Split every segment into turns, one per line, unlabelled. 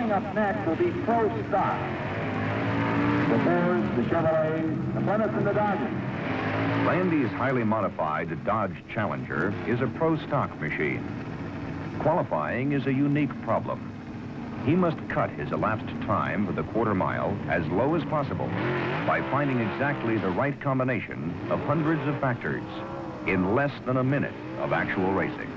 coming up next will be Pro Stock. The Fords, the Chevrolets, the Plymouths, and the Dodges.
Landy's highly modified Dodge Challenger is a Pro Stock machine. Qualifying is a unique problem. He must cut his elapsed time for the quarter mile as low as possible by finding exactly the right combination of hundreds of factors in less than a minute of actual racing.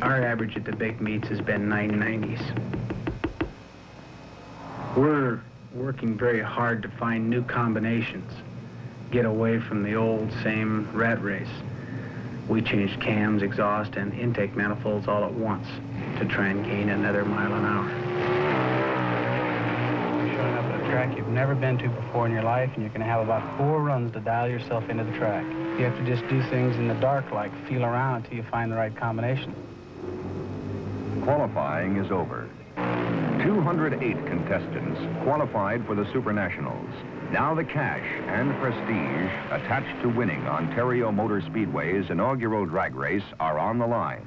Our average at the big meets has been 990s. We're working very hard to find new combinations, get away from the old same rat race. We changed cams, exhaust, and intake manifolds all at once to try and gain another mile an hour. You're showing up at a track you've never been to before in your life, and you're going to have about 4 runs to dial yourself into the track. You have to just do things in the dark, like feel around until you find the right combination.
Qualifying is over. 208 contestants qualified for the Super Nationals. Now the cash and prestige attached to winning Ontario Motor Speedway's inaugural drag race are on the line.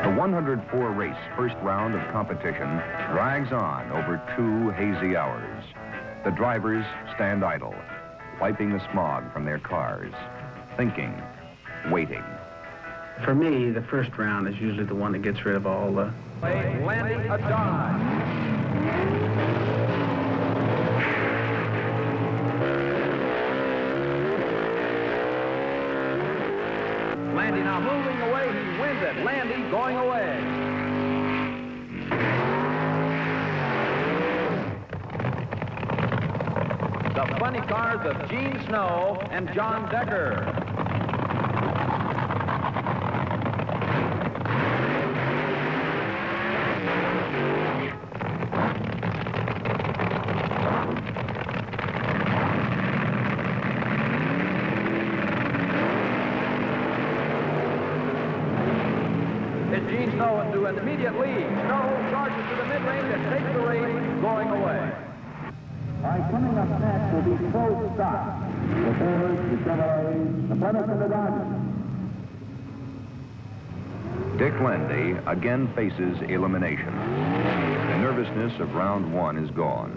The 104 race first round of competition drags on over 2 hazy hours. The drivers stand idle, wiping the smog from their cars, thinking, waiting.
For me, the first round is usually the one that gets rid of all the...
Landing a Dodge. Landy now moving away, he wins it. Landy going away. The funny cars of Gene Snow and John Decker. It's Gene Snow into an immediate lead. Snow charges to the mid-range and takes the race, going away. All right, coming up next will be Pro Stock. The Fords, the Chevrolets, the Plymouths, and the Dodges.
Dick Landy again faces elimination. The nervousness of round 1 is gone,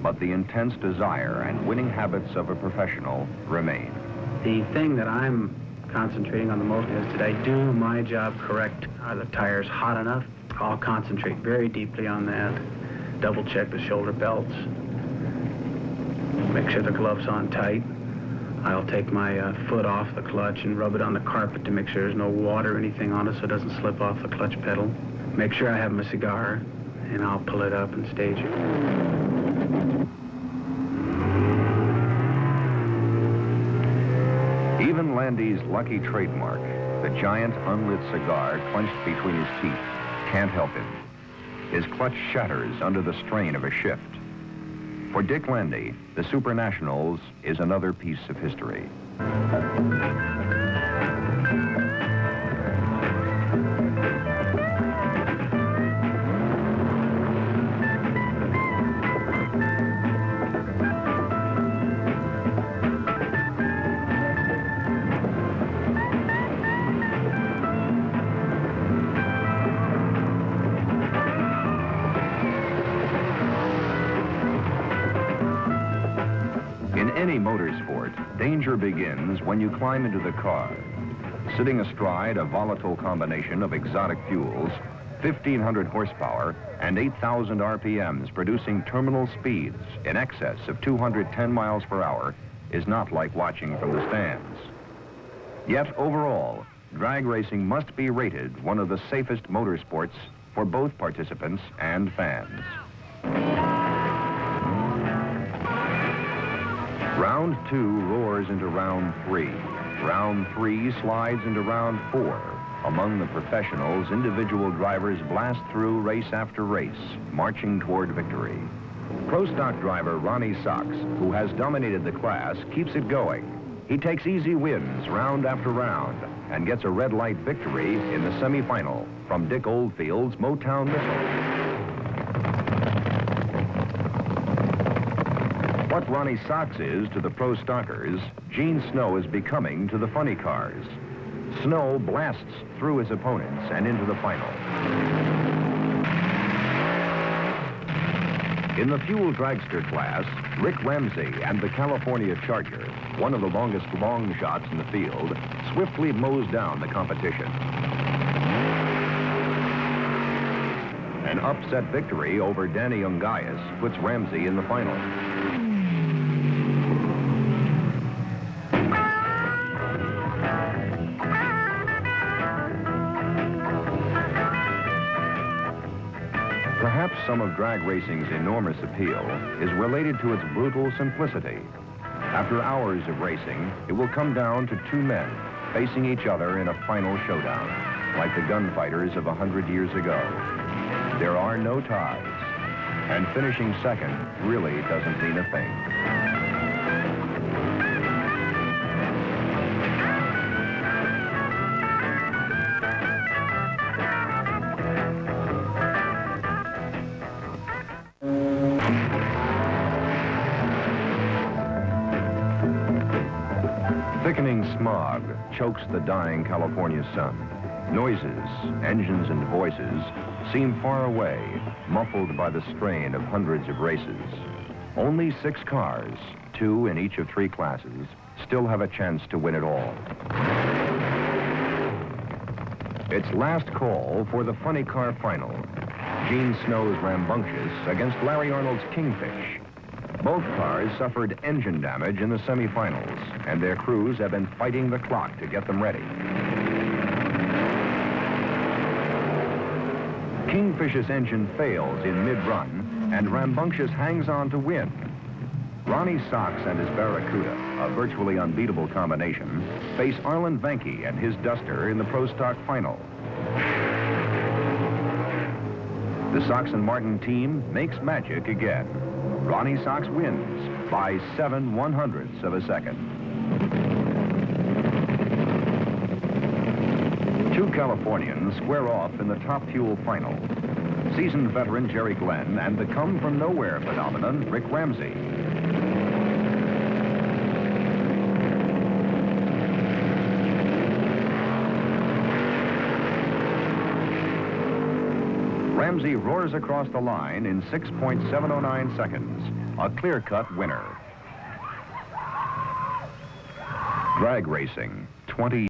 but the intense desire and winning habits of a professional remain.
The thing that I'm concentrating on the most is, did I do my job correct? Are the tires hot enough? I'll concentrate very deeply on that. Double check the shoulder belts. Make sure the glove's on tight. I'll take my foot off the clutch and rub it on the carpet to make sure there's no water or anything on it so it doesn't slip off the clutch pedal. Make sure I have my cigar, and I'll pull it up and stage it.
Even Landy's lucky trademark, the giant unlit cigar clenched between his teeth, can't help him. His clutch shatters under the strain of a shift. For Dick Landy, the Super Nationals is another piece of history. In any motorsport, danger begins when you climb into the car. Sitting astride a volatile combination of exotic fuels, 1,500 horsepower, and 8,000 RPMs producing terminal speeds in excess of 210 miles per hour is not like watching from the stands. Yet overall, drag racing must be rated one of the safest motorsports for both participants and fans. Round 2 roars into round 3. Round 3 slides into round 4. Among the professionals, individual drivers blast through race after race, marching toward victory. Pro Stock driver Ronnie Sachs, who has dominated the class, keeps it going. He takes easy wins round after round and gets a red light victory in the semifinal from Dick Oldfield's Motown Missile. What Ronnie Sachs is to the pro stockers, Gene Snow is becoming to the funny cars. Snow blasts through his opponents and into the final. In the fuel dragster class, Rick Ramsey and the California Charger, one of the longest long shots in the field, swiftly mows down the competition. An upset victory over Danny Ungaius puts Ramsey in the final. Perhaps some of drag racing's enormous appeal is related to its brutal simplicity. After hours of racing, it will come down to two men facing each other in a final showdown, like the gunfighters of 100 years ago. There are no ties, and finishing second really doesn't mean a thing. Thickening smog chokes the dying California sun. Noises, engines and voices seem far away, muffled by the strain of hundreds of races. Only 6 cars, 2 in each of 3 classes, still have a chance to win it all. It's last call for the funny car final. Gene Snow's Rambunctious against Larry Arnold's Kingfish. Both cars suffered engine damage in the semifinals, and their crews have been fighting the clock to get them ready. Kingfish's engine fails in mid-run, and Rambunctious hangs on to win. Ronnie Sachs and his Barracuda, a virtually unbeatable combination, face Arlen Venke and his Duster in the Pro Stock final. The Sachs and Martin team makes magic again. Ronnie Sachs wins by 7/100ths of a second. 2 Californians square off in the top fuel final. Seasoned veteran Jerry Glenn and the come-from-nowhere phenomenon Rick Ramsey. Ramsey roars across the line in 6.709 seconds, a clear-cut winner. Drag racing, 20